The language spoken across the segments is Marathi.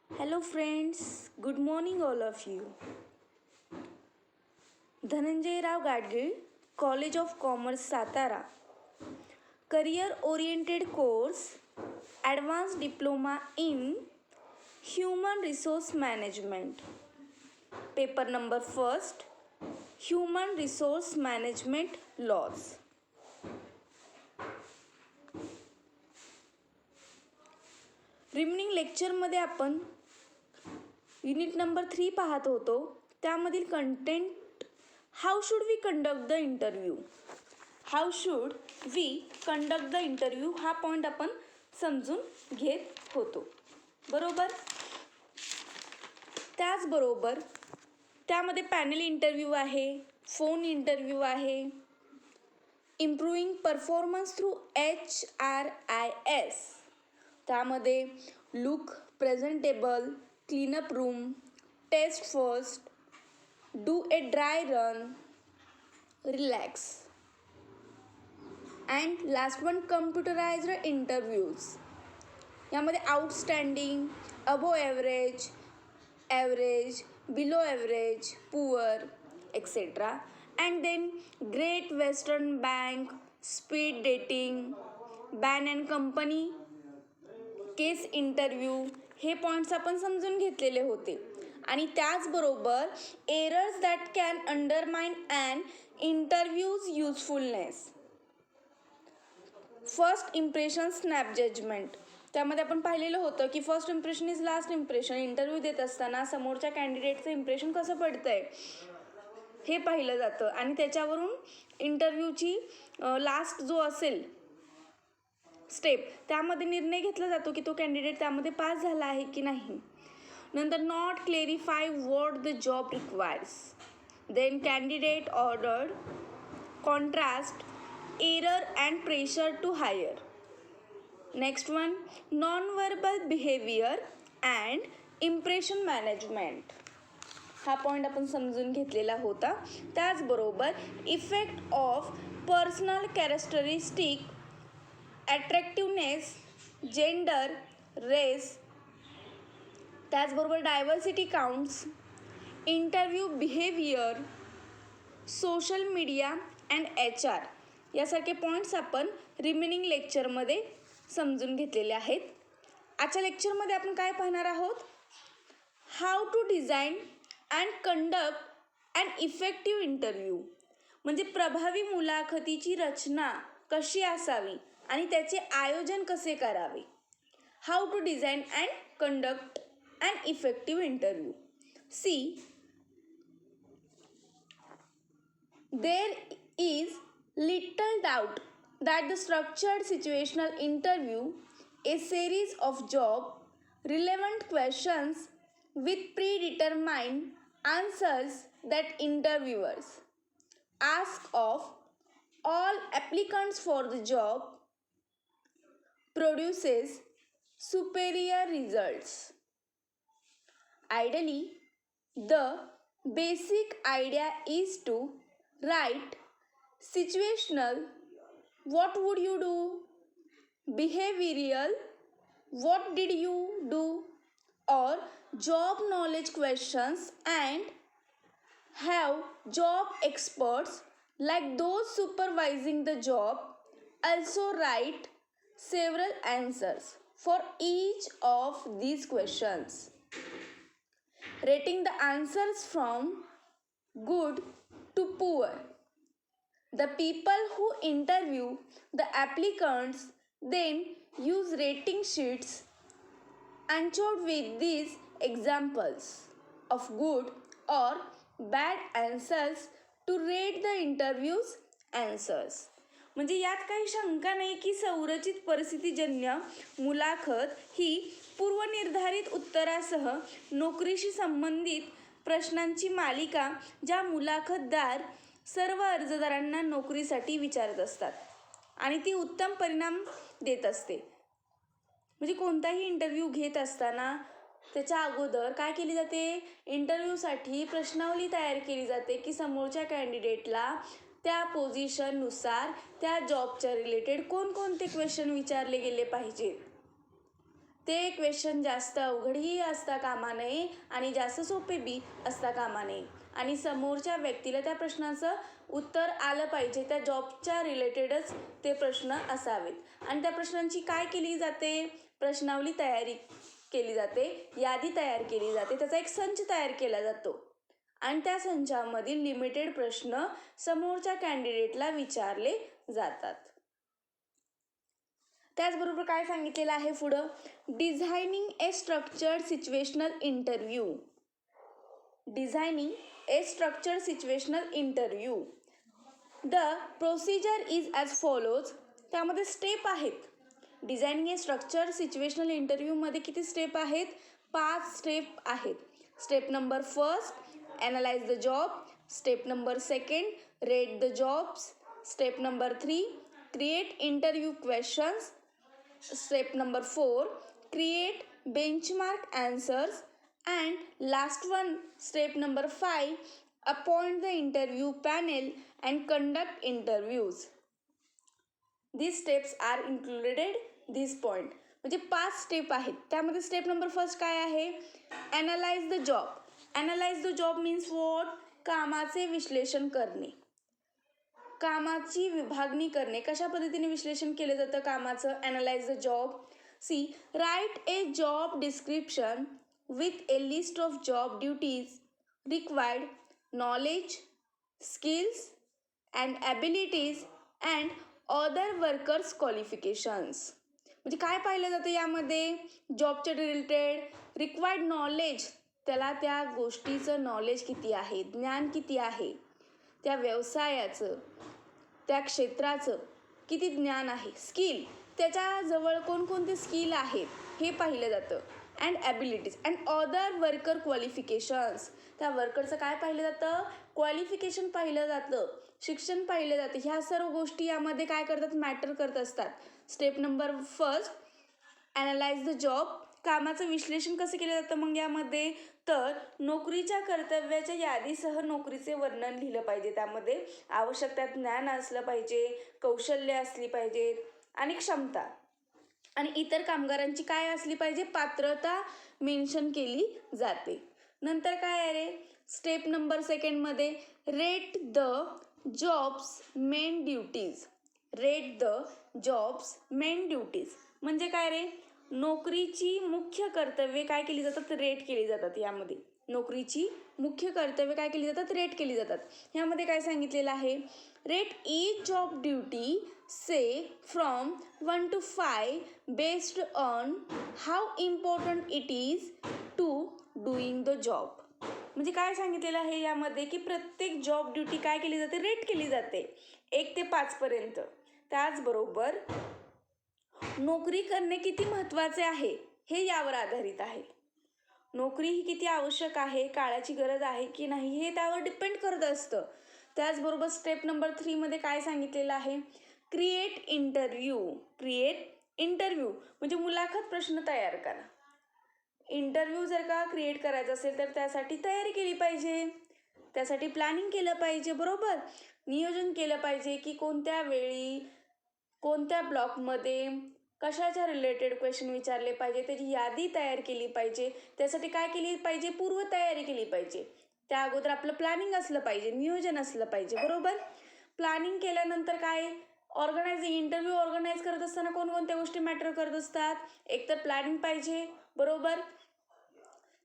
Hello friends, good morning all of you. Dhananjay Rao Gadgil, College of Commerce, Satara. Career Oriented Course, Advanced Diploma in Human Resource Management. Paper number 1st, Human Resource Management Laws. Remaining लेक्चरमध्ये आपण युनिट नंबर 3 पाहत होतो. त्यामधील content how should we conduct the interview हा पॉईंट आपण समजून घेत होतो, बरोबर. त्याचबरोबर त्यामध्ये पॅनल इंटरव्ह्यू आहे, फोन इंटरव्ह्यू आहे, इम्प्रूव्हिंग परफॉर्मन्स थ्रू HRIS. त्यामध्ये look presentable, clean up room, test first, do a dry run, relax and last one computerised interviews. यामध्ये outstanding, above average, average, below average, poor etcetera. And then great western bank, speed dating, Bain and company, case interview हे पॉईंट्स आपण समजून घेतलेले होते. आणि त्याचबरोबर errors that can undermine and interview's usefulness. First impression snap judgement. त्यामध्ये आपण पाहिलेलं होतं की first impression is last impression. Interview देत असताना समोरच्या कॅन्डिडेटचं इम्प्रेशन कसं पडतंय हे पाहिलं जातं आणि त्याच्यावरून इंटरव्ह्यूची लास्ट जो असेल स्टेप त्यामध्ये निर्णय घेतला जातो की तो कॅन्डिडेट त्यामध्ये पास झाला आहे की नाही. नंतर not clarify what the job requires. Then candidate ordered, contrast, error and pressure to hire. Next one non verbal behaviour and impression management. हा पॉईंट आपण समजून घेतलेला होता. त्याचबरोबर effect of personal characteristic, attractiveness, gender, race, त्याचबरोबर diversity counts, interview behaviour, social media and HR यासारखे पॉईंट्स आपण रिमेनिंग लेक्चरमध्ये समजून घेतलेले आहेत. आजच्या लेक्चरमध्ये आपण काय पाहणार आहोत, how to design and conduct and effective interview. म्हणजे प्रभावी मुलाखतीची रचना कशी असावी आणि त्याचे आयोजन कसे करावे. How to design and conduct and effective interview. See, there is little doubt that the structured situational interview, a series of job relevant questions with predetermined answers that interviewers ask of all applicants for the job, produces superior results. Ideally, the basic idea is to write situational, what would you do, behavioral, what did you do, or job knowledge questions, and have job experts like those supervising the job also write several answers for each of these questions, rating the answers from good to poor. The people who interview the applicants then use rating sheets answered with these examples of good or bad answers to rate the interview's answers. म्हणजे यात काही शंका नाही की संरचित परिस्थितीजन्य मुलाखत ही पूर्वनिर्धारित उत्तरासह नोकरीशी संबंधित प्रश्नांची मालिका ज्या मुलाखतदार सर्व अर्जदारांना नोकरीसाठी विचारत असतात आणि ती उत्तम परिणाम देत असते. म्हणजे कोणताही इंटरव्ह्यू घेत असताना त्याच्या अगोदर काय केली जाते, इंटरव्ह्यूसाठी प्रश्नावली तयार केली जाते की समोरच्या कॅन्डिडेटला त्या पोझिशननुसार त्या जॉबच्या रिलेटेड कोणकोणते क्वेश्चन विचारले गेले पाहिजेत. ते क्वेश्चन जास्त अवघडही असता कामा नये आणि जास्त सोपे बी असता कामा नये आणि समोरच्या व्यक्तीला त्या प्रश्नाचं उत्तर आलं पाहिजे, त्या जॉबच्या रिलेटेडच ते प्रश्न असावेत आणि त्या प्रश्नांची काय केली जाते, प्रश्नावली तयारी केली जाते, यादी तयार केली जाते, त्याचा एक संच तयार केला जातो आणि त्या संचामधील लिमिटेड प्रश्न समोरच्या कॅन्डिडेटला विचारले जातात. त्याचबरोबर काय सांगितलेलं आहे पुढं, designing A structured situational interview. Designing A structured situational interview. The procedure is as follows. त्यामध्ये स्टेप आहेत. डिझायनिंग ए स्ट्रक्चर्ड सिच्युएशनल इंटरव्ह्यूमध्ये किती स्टेप आहेत, 5 स्टेप आहेत. Step number 1, analyse the job. Step number 2, rate the jobs. Step number 3, create interview questions. Step number 4, create benchmark answers. And last one, step number 5, appoint the interview panel and conduct interviews. These steps are included this point. म्हणजे 5 स्टेप आहेत. त्यामध्ये स्टेप नंबर 1 काय आहे, analyse the job. Analyse the job means what, कामाचे विश्लेषण करणे, कामाची विभागणी करणे. कशा पद्धतीने विश्लेषण केलं जातं कामाचं, analyse the job. See, write a job description with a list of job duties required, knowledge, skills and abilities and other workers qualifications. म्हणजे काय पाहिलं जातं यामध्ये, जॉबच्या रिलेटेड रिक्वायर्ड नॉलेज, त्याला त्या गोष्टीचं नॉलेज किती आहे, ज्ञान किती आहे, त्या व्यवसायाचं, त्या क्षेत्राचं किती ज्ञान आहे. स्किल, त्याच्याजवळ कोणकोणते स्किल आहेत हे पाहिलं जातं. And abilities and other worker qualifications, त्या वर्करचं काय पाहिलं जातं, क्वालिफिकेशन पाहिलं जातं, शिक्षण पाहिलं जातं. ह्या सर्व गोष्टी यामध्ये काय करतात, मॅटर करत असतात. Step number 1, analyse the job. कामाचं विश्लेषण कसं केलं जातं मग यामध्ये, तर नोकरीच्या कर्तव्याच्या यादीसह नोकरीचे वर्णन लिहिलं पाहिजे. त्यामध्ये आवश्यक त्यात ज्ञान असलं पाहिजे, कौशल्य असली पाहिजेत आणि क्षमता आणि इतर कामगारांची काय असली पाहिजे, पात्रता मेन्शन केली जाते. नंतर काय आहे रे, स्टेप नंबर 2मध्ये rate the jobs main duties. Rate the jobs main duties म्हणजे काय रे, नोकरीची मुख्य कर्तव्ये काय केली जातात, रेट केली जातात. यामध्ये नोकरीची मुख्य कर्तव्ये काय केली जातात, रेट केली जातात. ह्यामध्ये काय सांगितलेलं आहे, रेट ईच जॉब ड्युटी से from 1 to 5 based on how important it is to doing the job. म्हणजे काय सांगितलेलं आहे यामध्ये की प्रत्येक जॉब ड्युटी काय केली जाते, रेट केली जाते 1 ते 5 पर्यंत. त्याचबरोबर नोकरी करणे किती महत्त्वाचे आहे हे यावर आधारित आहे. नोकरी ही किती आवश्यक आहे, काळाची गरज आहे की नाही हे त्यावर डिपेंड करत असतं. त्याचबरोबर स्टेप नंबर 3मध्ये काय सांगितलेलं आहे, क्रिएट इंटरव्ह्यू. क्रिएट इंटरव्ह्यू म्हणजे मुलाखत प्रश्न तयार करा. इंटरव्ह्यू जर का क्रिएट करायचं असेल तर त्यासाठी तयारी केली पाहिजे, त्यासाठी प्लॅनिंग केलं पाहिजे, बरोबर, नियोजन केलं पाहिजे की कोणत्या वेळी कोणत्या ब्लॉकमध्ये कशाच्या रिलेटेड क्वेश्चन विचारले पाहिजे, त्याची यादी तयार केली पाहिजे. त्यासाठी काय केली पाहिजे, पूर्वतयारी केली पाहिजे. त्या अगोदर आपलं प्लॅनिंग असलं पाहिजे, नियोजन असलं पाहिजे, बरोबर. प्लॅनिंग केल्यानंतर काय, इंटरव्ह्यू ऑर्गनाईज करत असताना कोणकोणत्या गोष्टी मॅटर करत असतात, एकतर प्लॅनिंग पाहिजे, बरोबर.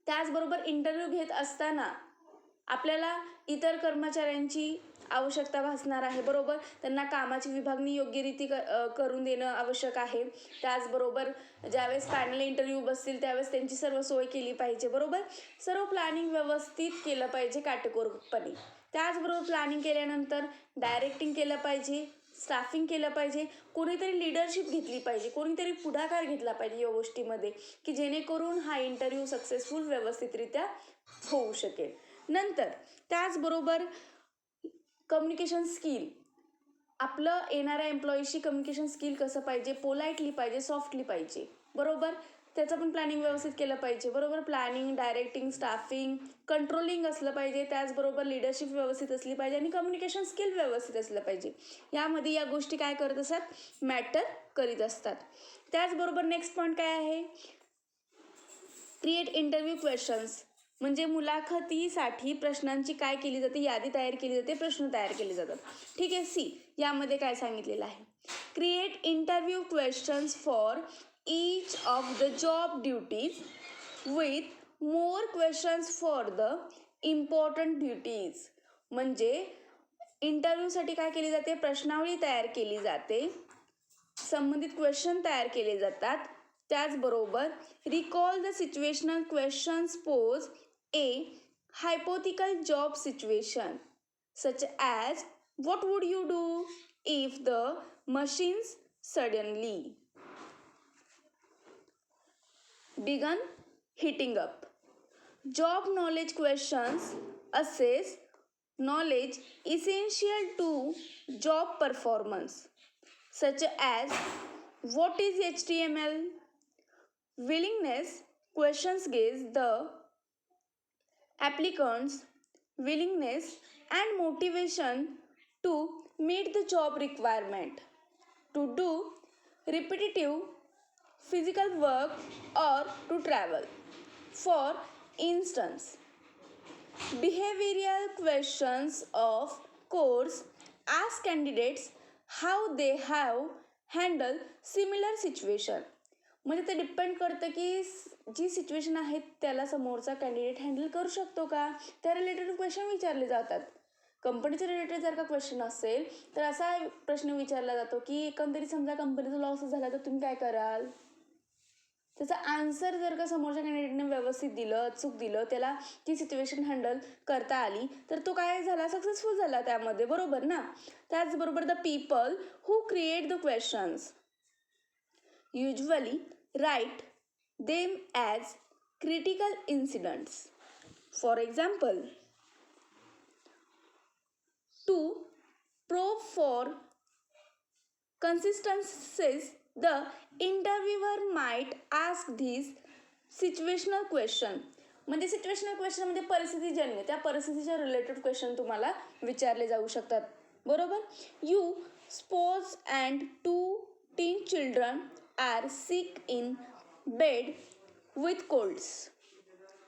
त्याचबरोबर इंटरव्ह्यू घेत असताना आपल्याला इतर कर्मचाऱ्यांची आवश्यकता भासणार आहे, बरोबर. त्यांना कामाची विभागणी योग्य रीती करून देणं आवश्यक आहे. त्याचबरोबर ज्यावेळेस पॅनल इंटरव्ह्यू बसतील त्यावेळेस त्यांची सर्व सोय केली पाहिजे, बरोबर. सर्व प्लॅनिंग व्यवस्थित केलं पाहिजे काटेकोरपणे. त्याचबरोबर प्लॅनिंग केल्यानंतर डायरेक्टिंग केलं पाहिजे, स्टाफिंग केलं पाहिजे, कोणीतरी लिडरशिप घेतली पाहिजे, कोणीतरी पुढाकार घेतला पाहिजे या गोष्टीमध्ये की जेणेकरून हा इंटरव्ह्यू सक्सेसफुल व्यवस्थितरित्या होऊ शकेल. नंतर त्याचबरोबर कम्युनिकेशन स्किल, आपलं येणाऱ्या एम्प्लॉईशी कम्युनिकेशन स्किल कसं पाहिजे, पोलाइटली पाहिजे, सॉफ्टली पाहिजे, बरोबर. त्याचं पण प्लॅनिंग व्यवस्थित केलं पाहिजे, बरोबर. प्लॅनिंग, डायरेक्टिंग, स्टाफिंग, कंट्रोलिंग असलं पाहिजे. त्याचबरोबर लिडरशिप व्यवस्थित असली पाहिजे आणि कम्युनिकेशन स्किल व्यवस्थित असलं पाहिजे. यामध्ये या गोष्टी काय करत असतात, मॅटर करीत असतात. त्याचबरोबर नेक्स्ट पॉईंट काय आहे, क्रिएट इंटरव्ह्यू क्वेश्चन्स म्हणजे मुलाखतीसाठी प्रश्नांची काय केली जाते, यादी तयार केली जाते, प्रश्न तयार केले जातात. ठीक आहे. सी यामध्ये काय सांगितलेलं आहे, create interview questions for each of the job duties with more questions for the important duties. म्हणजे इंटरव्ह्यूसाठी काय केली जाते, प्रश्नावली तयार केली जाते, संबंधित क्वेश्चन तयार केले जातात. त्याचबरोबर recall the situational questions pose a hypothetical job situation such as what would you do if the machines suddenly began heating up. Job knowledge questions assess knowledge essential to job performance such as what is HTML. Willingness questions gauge the applicant's willingness and motivation to meet the job requirement, to do repetitive physical work or to travel. For instance, behavioral questions of course ask candidates how they have handled similar situation. म्हणजे ते डिपेंड करतं की जी सिच्युएशन आहे त्याला समोरचा कॅन्डिडेट हँडल करू शकतो का, त्या रिलेटेड क्वेश्चन विचारले जातात. कंपनीच्या रिलेटेड जर का क्वेश्चन असेल तर असा प्रश्न विचारला जातो की एकंदरीत समजा कंपनीचा लॉस झाला तर तुम्ही काय कराल. त्याचा आन्सर जर का समोरच्या कॅन्डिडेटने व्यवस्थित दिलं, अचूक दिलं, त्याला ती सिच्युएशन हँडल करता आली तर तो काय झाला, सक्सेसफुल झाला त्यामध्ये, बरोबर ना. त्याचबरोबर the people who create the questions usually write them as critical incidents. For example, to probe for consistencies, the interviewer might ask these situational question. म्हणजे सिच्युएशनल क्वेश्चनमध्ये परिस्थितीजन्य, त्या परिस्थितीच्या रिलेटेड क्वेश्चन तुम्हाला विचारले जाऊ शकतात, बरोबर. You suppose and 2 teen children are sick in bed with colds.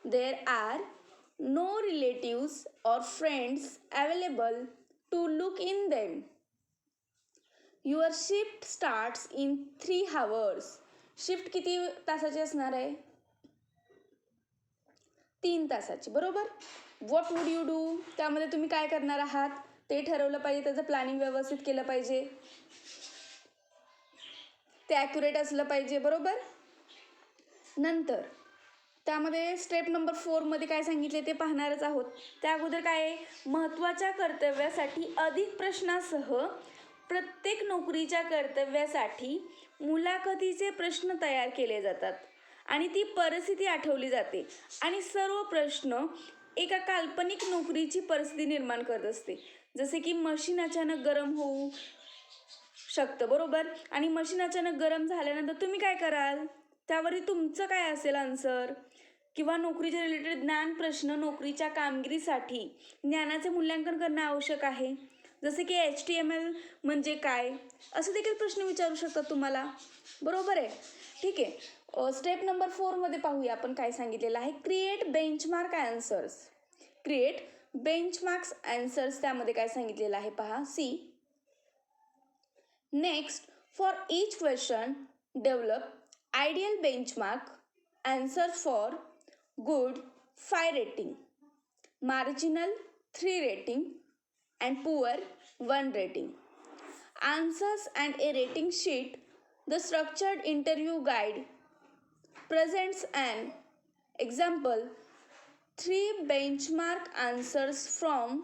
There are no relatives or friends available to look in them. Your shift starts in 3 hours. Shift किती तासाची असणार आहे, 3 तासाची, बरोबर. व्हॉट वूड यू डू, त्यामध्ये तुम्ही काय करणार आहात ते ठरवलं पाहिजे, त्याचं प्लॅनिंग व्यवस्थित केलं पाहिजे, ते ॲक्युरेट असलं पाहिजे, बरोबर. नंतर त्यामध्ये स्टेप नंबर 4मध्ये काय सांगितले ते पाहणारच आहोत. त्या अगोदर काय आहे, महत्त्वाच्या कर्तव्यासाठी अधिक प्रश्नासह प्रत्येक नोकरीच्या कर्तव्यासाठी मुलाखतीचे प्रश्न तयार केले जातात आणि ती परिस्थिती आठवली जाते आणि सर्व प्रश्न एका काल्पनिक नोकरीची परिस्थिती निर्माण करत असते. जसे की मशीन अचानक गरम होऊ शकतं, बरोबर. आणि मशीन अचानक गरम झाल्यानंतर तुम्ही काय कराल, त्यावरती तुमचं काय असेल आन्सर. किंवा नोकरीच्या रिलेटेड ज्ञान प्रश्न, नोकरीच्या कामगिरीसाठी ज्ञानाचे मूल्यांकन करणे आवश्यक आहे. जसे की HTML म्हणजे काय, असं देखील प्रश्न विचारू शकतात तुम्हाला, बरोबर आहे. ठीक आहे. स्टेप नंबर 4मध्ये पाहूया आपण काय सांगितलेलं आहे. Create benchmark answers. Create benchmarks answers, त्यामध्ये काय सांगितलेलं आहे पहा. See next, for each question develop ideal benchmark answers for good 5 rating, marginal 3 rating and poor 1 rating. Answers and a rating sheet. The structured interview guide presents an example 3 benchmark answers from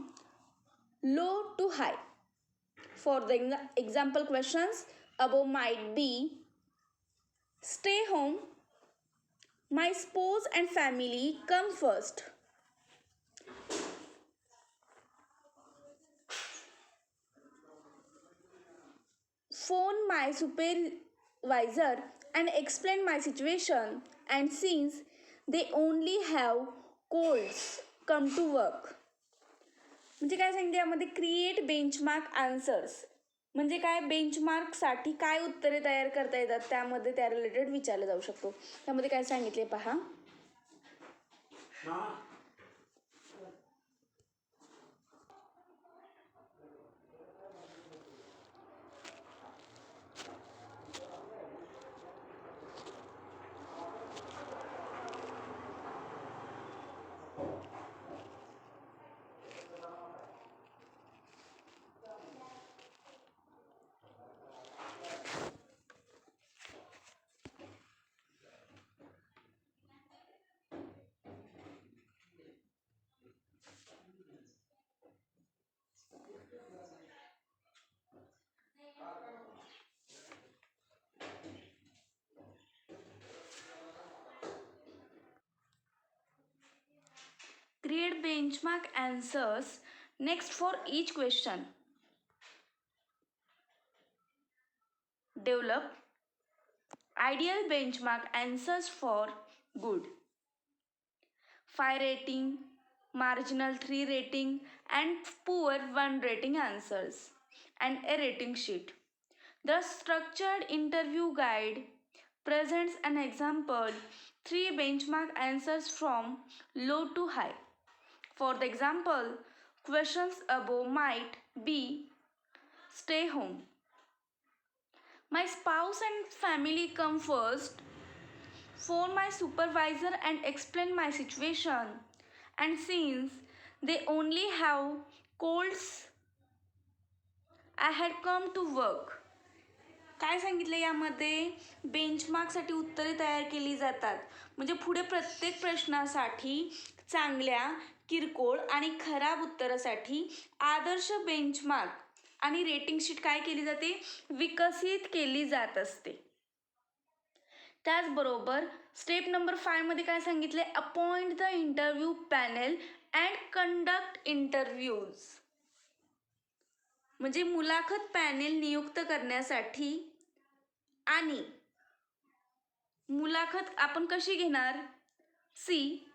low to high. For the example questions above might be stay home, my spouse and family come first, phone my supervisor and explain my situation, and since they only have colds come to work. म्हणजे काय सांगितलं यामध्ये, क्रिएट बेंचमार्क आन्सर्स म्हणजे काय, बेंचमार्कसाठी काय उत्तरे तयार करता येतात त्यामध्ये त्या रिलेटेड विचारलं जाऊ शकतो. त्यामध्ये काय सांगितले पहा. Create benchmark answers next for each question. Develop ideal benchmark answers for good, 5 rating, marginal 3 rating, and poor 1 rating answers, and a rating sheet. The structured interview guide presents an example 3 benchmark answers from low to high. For the example, questions above might be: stay home, my spouse and family come first, phone my supervisor and explain my situation, and since they only have colds, I had come to work. काय सांगितलं यामध्ये? बेंचमार्कसाठी उत्तरे तयार केली जातात. म्हणजे पुढे प्रत्येक प्रश्नासाठी चांगल्या, किरकोळ आणि खराब उत्तरासाठी आदर्श बेंचमार्क आणि रेटिंग शीट काय केली जाते? विकसित केली जात असते. त्याचबरोबर स्टेप नंबर 5 मध्ये काय सांगितले? Appoint the interview panel and conduct interviews. म्हणजे मुलाखत पॅनेल नियुक्त करण्यासाठी आणि मुलाखत आपण कशी घेणार? See,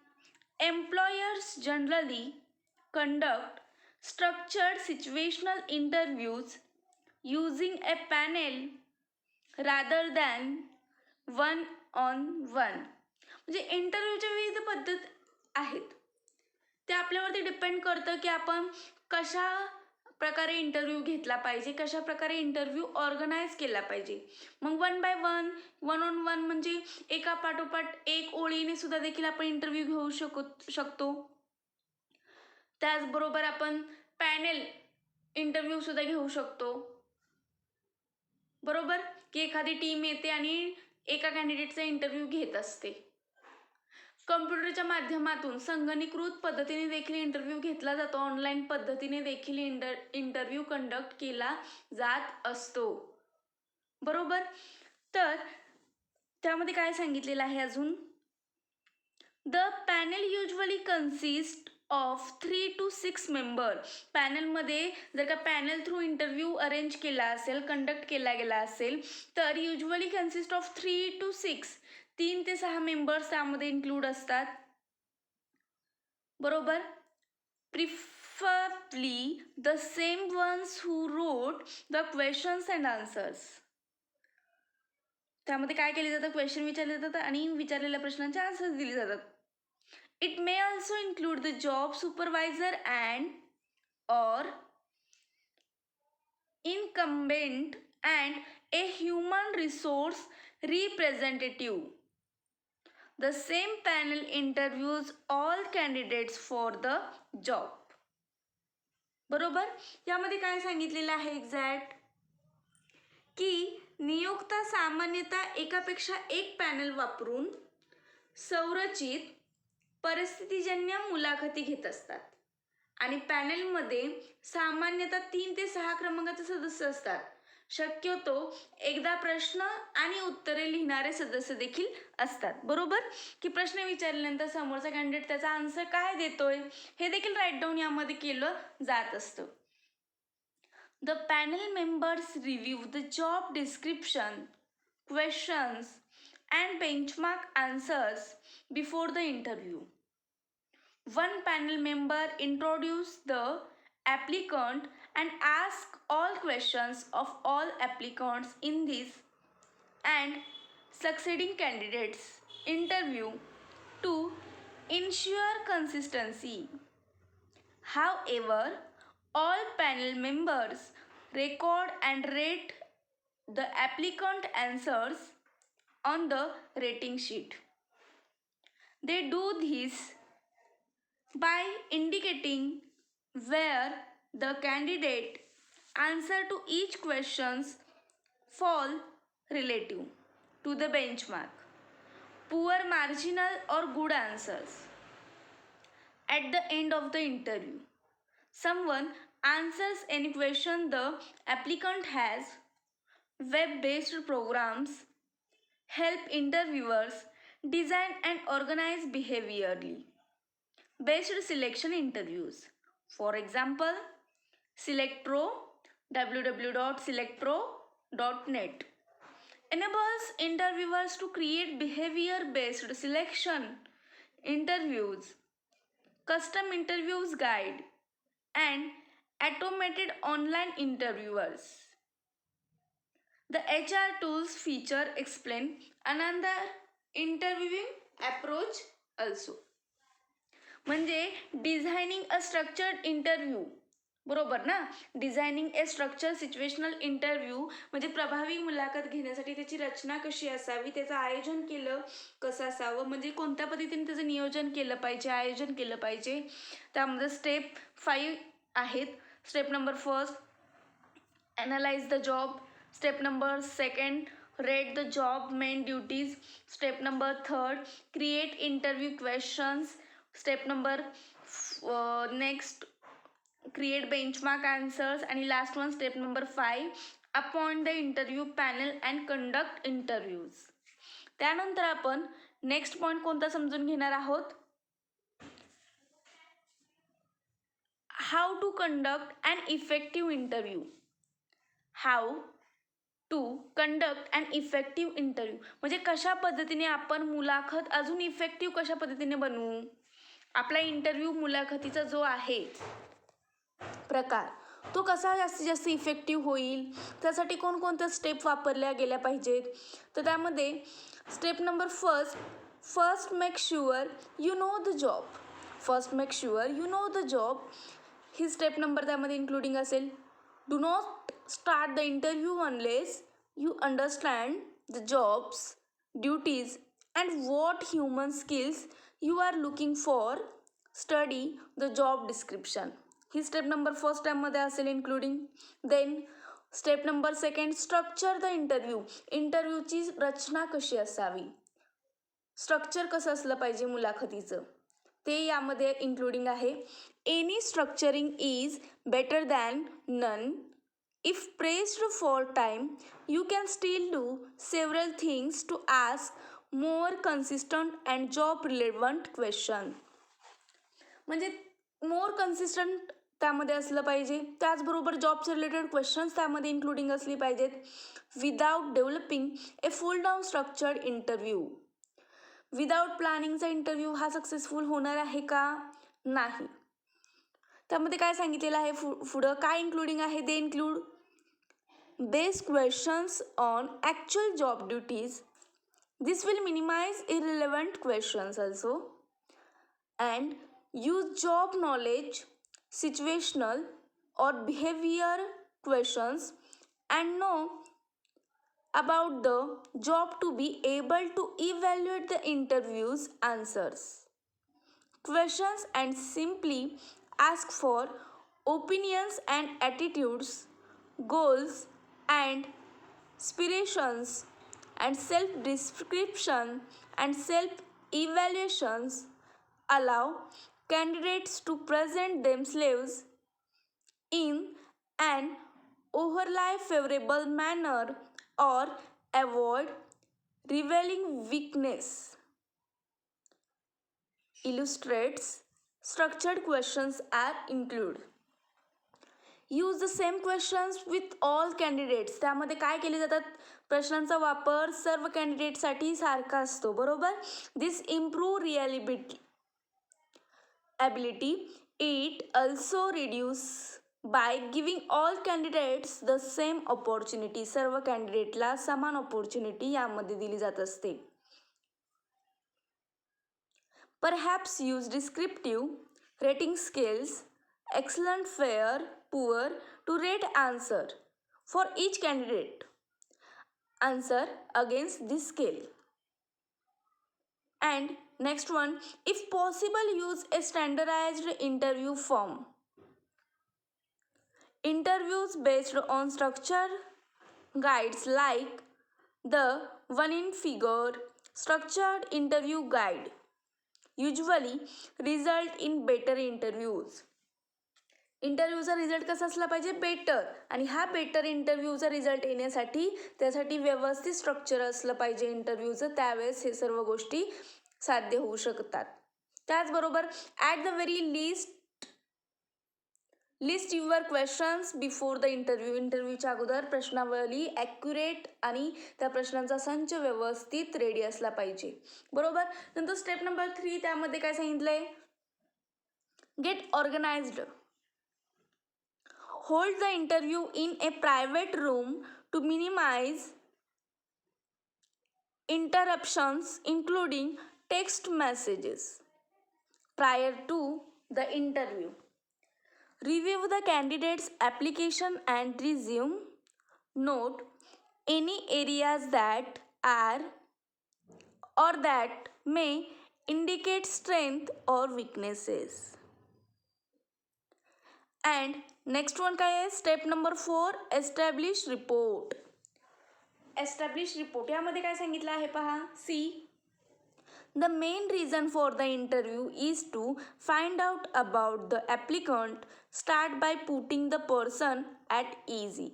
employers generally conduct structured situational interviews using a panel rather than 1-on-1. म्हणजे इंटरव्ह्यूच्या विविध पद्धत आहेत, ते आपल्यावरती डिपेंड करतं की आपण कशा प्रकारे इंटरव्ह्यू घेतला पाहिजे, कशा प्रकारे इंटरव्ह्यू ऑर्गनाईज केला पाहिजे. मग 1-by-1, 1-on-1 म्हणजे एका पाठोपाठ एक ओळीने सुद्धा देखील आपण इंटरव्ह्यू घेऊ शकतो. त्याचबरोबर आपण पॅनेल इंटरव्ह्यू सुद्धा घेऊ शकतो. बरोबर, की एखादी टीम येते आणि एका कॅन्डिडेटचा इंटरव्ह्यू घेत असते. कम्प्युटरच्या माध्यमातून संगणकीकृत पद्धतीने देखील इंटरव्ह्यू घेतला जातो. ऑनलाईन पद्धतीने देखील इंटरव्ह्यू कंडक्ट केला जात असतो. बरोबर, तर त्यामध्ये काय सांगितलेलं आहे अजून? The panel usually consist of 3 to 6 member. पॅनलमध्ये जर का पॅनल थ्रू इंटरव्ह्यू अरेंज केला असेल, कंडक्ट केला गेला असेल, तर युजली कन्सिस्ट ऑफ 3 to 6, 3 ते 6 मेंबर्स त्यामध्ये इन्क्लूड असतात. बरोबर, preferably the same ones who wrote the questions and answers. त्यामध्ये काय केले जातं? क्वेश्चन विचारले जातात आणि विचारलेल्या प्रश्नांचे आन्सर्स दिले जातात. It may also include the job supervisor and or incumbent and a human resource representative. The same panel interviews all candidates for the job. बरोबर, यामध्ये काय सांगितलेलं आहे एक्झॅक्ट? की नियोक्ता सामान्यतः एकापेक्षा एक पॅनल वापरून संरचित परिस्थितीजन्य मुलाखती घेत असतात आणि पॅनेलमध्ये सामान्यतः 3 ते 6 क्रमांकाचे सदस्य असतात. शक्यतो एकदा प्रश्न आणि उत्तरे लिहिणारे सदस्य देखील असतात. बरोबर, की प्रश्न विचारल्यानंतर समोरचा कॅन्डिडेट त्याचा आन्सर काय देतोय हे देखील राईट डाऊन यामध्ये केलं जात असतं. The panel members review the job description, questions and benchmark answers before the interview. One panel member introduces the applicant and asks all questions of all applicants in this and succeeding candidates interview to ensure consistency. However, all panel members record and rate the applicant answers on the rating sheet. They do this by indicating where the candidate answer to each questions fall relative to the benchmark, poor, marginal or good answers. At the end of the interview, someone answers any question the applicant has. Web-based programs help interviewers design and organize behaviorally based selection interviews. For example, SelectPro, www.selectpro.net enables interviewers to create behavior-based selection interviews, custom interviews guide, and automated online interviewers. The HR tools feature explain another interviewing approach also. म्हणजे डिझायनिंग अ स्ट्रक्चर्ड इंटरव्ह्यू, बरोबर ना. Designing a structure situational interview म्हणजे प्रभावी मुलाखत घेण्यासाठी त्याची रचना कशी असावी, त्याचं आयोजन केलं कसं असावं, म्हणजे कोणत्या पद्धतीने त्याचं नियोजन केलं पाहिजे, आयोजन केलं पाहिजे. त्यामध्ये स्टेप 5 आहेत. Step number 1 analyse the job. Step number 2 rate the job main duties. Step number 3 create interview questions. Step number next create benchmark answers. And last one, step number 5 appoint the interview panel and conduct interviews. त्यानंतर आपण नेक्स्ट पॉइंट कोणता समजून घेणार आहोत. How to conduct an effective interview. How to conduct and effective interview म्हणजे कशा पद्धतीने आपण मुलाखत अजून इफेक्टिव्ह कशा पद्धतीने बनवू. आपला इंटरव्ह्यू मुलाखतीचा जो आहे प्रकार तो कसा जास्तीत जास्त इफेक्टिव्ह होईल, त्यासाठी कोणकोणत्या स्टेप वापरल्या गेल्या पाहिजेत. तर त्यामध्ये step number first make sure you know the job. First make sure you know the job he step number त्यामध्ये इन्क्लुडिंग असेल. Do not start the interview unless you understand the job's duties and what human skills you are looking for. Study the job description. ही स्टेप नंबर फर्स्ट टाइममध्ये असेल including. Then step number 2 structure the interview. इंटरव्ह्यूची रचना कशी असावी, स्ट्रक्चर कसं असलं पाहिजे मुलाखतीचं, ते यामध्ये इन्क्लुडिंग आहे. Any structuring is better than none. If pressed for time, you can still do several things to ask more consistent and job relevant question. म्हणजे मोर कन्सिस्टंट त्यामध्ये असलं पाहिजे. त्याचबरोबर जॉबचे रिलेटेड क्वेश्चन्स त्यामध्ये इन्क्लुडिंग असली पाहिजेत. Without developing a full down structured interview. Without प्लॅनिंगचा इंटरव्ह्यू हा सक्सेसफुल होणार आहे का, नाही. त्यामध्ये काय सांगितलेलं आहे पुढं काय इन्क्लुडिंग आहे. दे include based questions on actual job duties. This will minimize irrelevant questions also. And use job knowledge, situational or behavior questions and know about the job to be able to evaluate the interview's answers. Questions and simply ask for opinions and attitudes, goals and aspirations and self-description and self-evaluations allow candidates to present themselves in an overly favorable manner or avoid revealing weakness. Illustrates structured questions are included. Use the same questions with all candidates. त्यामध्ये काय केले जातात, प्रश्नांचा वापर सर्व कॅन्डिडेटसाठी सारखा असतो, बरोबर. This improve ability. It also reduce by giving all candidates the same opportunity. सर्व कॅन्डिडेटला समान ऑपॉर्च्युनिटी यामध्ये दिली जात असते. Perhaps use descriptive rating scales, excellent, fair, poor to rate answer for each candidate. Answer against this scale. And next one, if possible, use a standardized interview form. Interviews based on structure guides like the one in figure structured interview guide usually result in better interviews. इंटरव्ह्यूचा रिझल्ट कसा असला पाहिजे, बेटर. आणि हा बेटर इंटरव्ह्यूचा रिझल्ट येण्यासाठी त्यासाठी व्यवस्थित स्ट्रक्चर असलं पाहिजे इंटरव्ह्यूचं, त्यावेळेस हे सर्व गोष्टी साध्य होऊ शकतात. त्याचबरोबर at the very list your questions before the इंटरव्ह्यूच्या अगोदर प्रश्नावली ॲक्युरेट आणि त्या प्रश्नांचा संच व्यवस्थित रेडी असला पाहिजे. बरोबर. नंतर स्टेप नंबर 3 त्यामध्ये काय सांगितलंय, get organised. Hold the interview in a private room to minimize interruptions, including text messages prior to the interview. Review the candidate's application and resume. Note any areas that are or that may indicate strength or weaknesses. And next one काय आहे, step number 4 establish report. Establish report यामध्ये काय सांगितलं आहे पहा. See the main reason for the interview is to find out about the applicant. Start by putting the person at easy.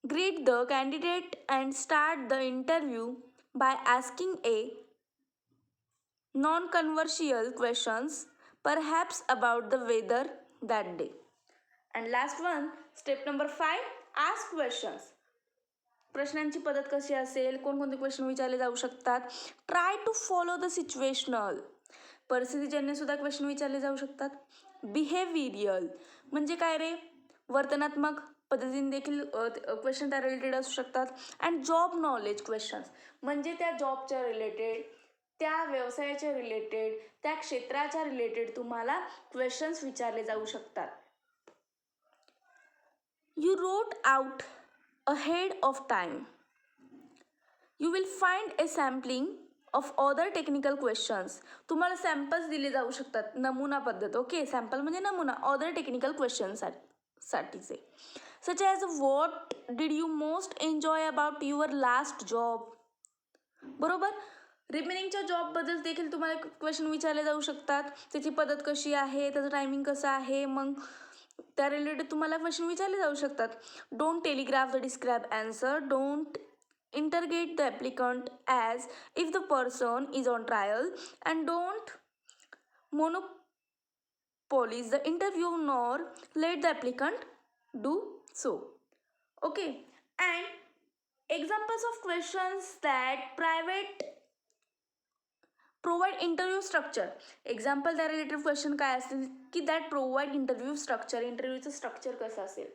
Greet the candidate and start the interview by asking a non-controversial questions, perhaps about the weather that day. And last one, step number 5, ask questions. प्रश्नांची पद्धत कशी असेल, कोणकोणते क्वेश्चन विचारले जाऊ शकतात. Try to follow the situational. परिस्थितीजन्य सुद्धा क्वेश्चन विचारले जाऊ शकतात. बिहेवियरल म्हणजे काय रे, वर्तनात्मक पद्धतीने देखील क्वेश्चन त्या रिलेटेड असू शकतात. अँड जॉब नॉलेज क्वेश्चन्स म्हणजे त्या जॉबच्या रिलेटेड, त्या व्यवसायाच्या रिलेटेड, त्या क्षेत्राच्या रिलेटेड तुम्हाला क्वेश्चन्स विचारले जाऊ शकतात. You wrote out ahead of time. You will find a sampling of other technical questions. तुम्हाला सॅम्पल्स दिले जाऊ शकतात, नमुना पद्धत. ओके, सॅम्पल म्हणजे नमुना अदर टेक्निकल क्वेश्चन्ससाठीचे. Such as what did you most enjoy about your last job. बरोबर. रिमेनिंगच्या जॉबबद्दल देखील तुम्हाला क्वेश्चन विचारले जाऊ शकतात. त्याची पद्धत कशी आहे, त्याचं टायमिंग कसं आहे, मग त्या रिलेटेड तुम्हाला क्वेश्चन विचारले जाऊ शकतात. Don't telegraph the describe answer. Don't interrogate the applicant as if the person is on trial. And don't monopolise the interview nor let the applicant do so. Okay. And examples of questions that provide interview structure. Example त्या रिलेटेड क्वेश्चन काय असतील की दॅट प्रोव्हाइड इंटरव्ह्यू स्ट्रक्चर. इंटरव्ह्यूचं स्ट्रक्चर कसं असेल,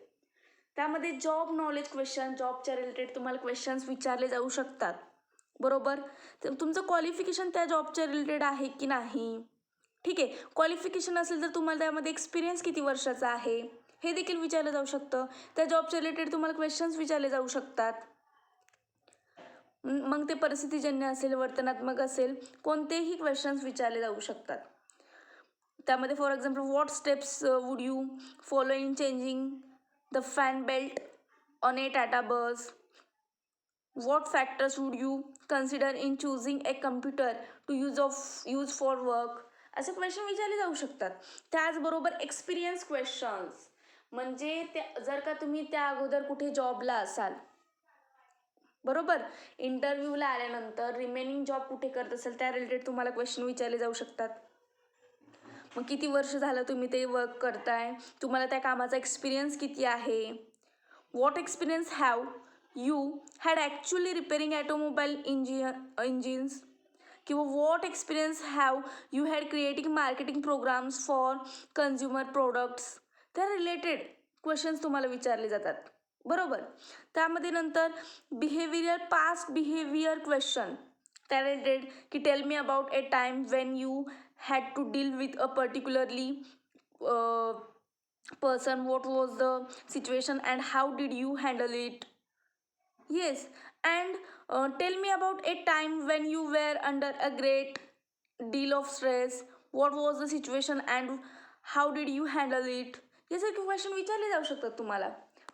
त्यामध्ये जॉब नॉलेज क्वेश्चन, जॉबच्या रिलेटेड तुम्हाला क्वेश्चन्स विचारले जाऊ शकतात. बरोबर. तुमचं क्वालिफिकेशन त्या जॉबच्या रिलेटेड आहे की नाही. ठीक आहे. क्वालिफिकेशन असेल तर तुम्हाला त्यामध्ये एक्सपिरियन्स किती वर्षाचा आहे हे देखील विचारलं जाऊ शकतं. त्या जॉबच्या रिलेटेड तुम्हाला क्वेश्चन्स विचारले जाऊ शकतात. मग ते परिस्थितीजन्य असेल, वर्तनात्मक असेल, कोणतेही क्वेश्चन्स विचारले जाऊ शकतात. त्यामध्ये for example what steps would you follow in changing the fan belt on a Tata bus. What factors would you consider in choosing a computer to use for work. असे क्वेश्चन विचारले जाऊ शकतात. त्याचबरोबर एक्सपिरियन्स क्वेश्चन्स म्हणजे जर का तुम्ही त्या अगोदर कुठे जॉबला असाल, बरोबर, इंटरव्ह्यूला आल्यानंतर रिमेनिंग जॉब कुठे करत असेल त्या रिलेटेड तुम्हाला क्वेश्चन विचारले जाऊ शकतात. मग किती वर्ष झालं तुम्ही ते वर्क करताय, तुम्हाला त्या कामाचा एक्सपिरियन्स किती आहे. What experience have you had actually repairing automobile engines. किंवा what experience have you had creating marketing programmes for consumer products. त्या रिलेटेड क्वेश्चन्स तुम्हाला विचारले जातात. बरोबर. त्यामध्ये नंतर बिहेवियर, पास्ट बिहेवियर क्वेश्चन. त्या रिलेटेड की tell me about a time when you had to deal with a particularly person, what was the situation and how did you handle it. Yes, and tell me about a time when you were under a great deal of stress, what was the situation and how did you handle it. यासारखे क्वेश्चन विचारले जाऊ शकतात तुम्हाला.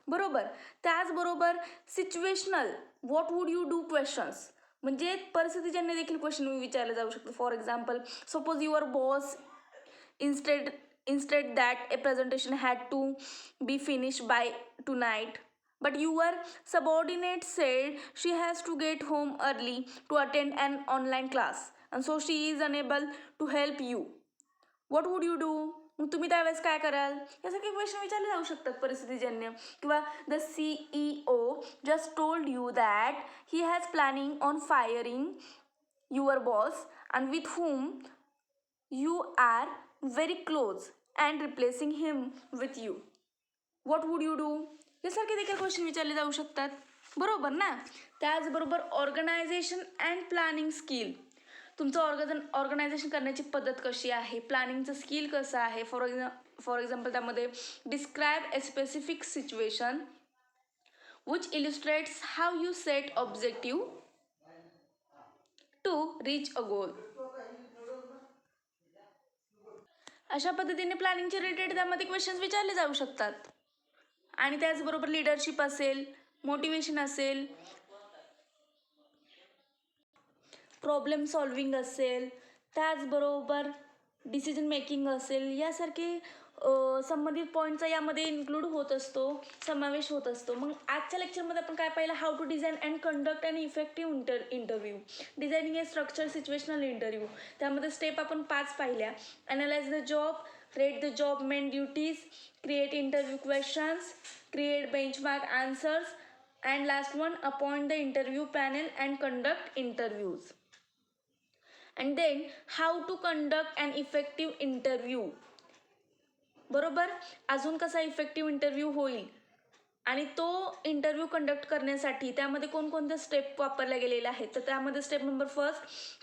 बरोबर. त्याचबरोबर situational what would you do questions, म्हणजे परिस्थितीजन्य देखील क्वेश्चन विचारले जाऊ शकतात. For example, suppose your boss instead that a presentation had to be finished by tonight, but your subordinate said she has to get home early to attend an online class and so she is unable to help you. What would you do? मग तुम्ही त्यावेळेस काय कराल. यासारखे क्वेश्चन विचारले जाऊ शकतात परिस्थितीजन्य. किंवा the CEO just told you that he has planning on firing your boss and with whom you are very close and replacing him with you. What would you do? यासारखे देखील क्वेश्चन विचारले जाऊ शकतात. बरोबर ना. त्याचबरोबर ऑर्गनायझेशन अँड प्लॅनिंग स्किल, तुमचं ऑर्गनायझेशन करण्याची पद्धत कशी आहे, प्लॅनिंगचं स्किल कसं आहे. फॉर एक्झाम्पल त्यामध्ये describe a specific situation which illustrates how you set objective to reach a goal. अशा पद्धतीने प्लॅनिंगचे रिलेटेड त्यामध्ये क्वेश्चन्स विचारले जाऊ शकतात. आणि त्याचबरोबर लिडरशिप असेल, मोटिवेशन असेल, प्रॉब्लेम सॉल्विंग असेल, त्याचबरोबर डिसिजन मेकिंग असेल, यासारखे संबंधित पॉईंटचा यामध्ये इन्क्लूड होत असतो, समावेश होत असतो. मग आजच्या लेक्चरमध्ये आपण काय पाहिलं, how to design and conduct and effective interview, designing a structure situational interview. त्यामध्ये स्टेप आपण 5 पाहिल्या. Analyse the job, rate the job main duties, create interview questions, create benchmark answers, and last one appoint the interview panel and conduct interviews. And then how to conduct and effective interview. बरोबर. अजून कसा इफेक्टिव्ह इंटरव्ह्यू होईल आणि तो इंटरव्ह्यू कंडक्ट करण्यासाठी त्यामध्ये कोणकोणत्या स्टेप वापरल्या गेलेल्या आहेत. तर त्यामध्ये step number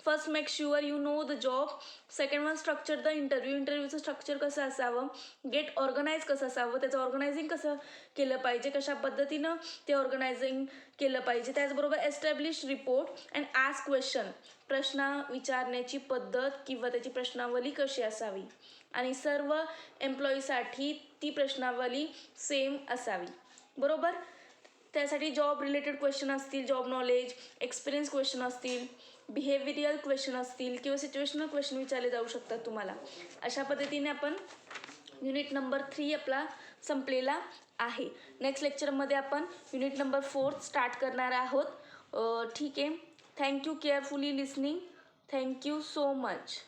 first make sure you know the job. Second one structure the इंटरव्ह्यूचं स्ट्रक्चर कसं असावं. गेट ऑर्गनाईज कसं असावं, त्याचं ऑर्गनायझिंग कसं केलं पाहिजे, कशा पद्धतीनं ते ऑर्गनायझिंग केलं पाहिजे. त्याचबरोबर establish report and ask question, प्रश्न विचारण्याची पद्धत किंवा त्याची प्रश्नावली कशी असावी आणि सर्व एम्प्लॉईसाठी ती प्रश्नावली सेम असावी. बरोबर. त्यासाठी जॉब रिलेटेड क्वेश्चन असतील, जॉब नॉलेज, एक्सपिरियन्स क्वेश्चन असतील, बिहेवियरल क्वेश्चन असतील किंवा सिच्युएशनल क्वेश्चन विचारले जाऊ शकतात तुम्हाला. अशा पद्धतीने आपण युनिट नंबर 3 आपला संपलेला आहे. नेक्स्ट लेक्चरमध्ये आपण युनिट नंबर 4 स्टार्ट करणार आहोत. ठीक आहे. Thank you carefully listening. Thank you so much.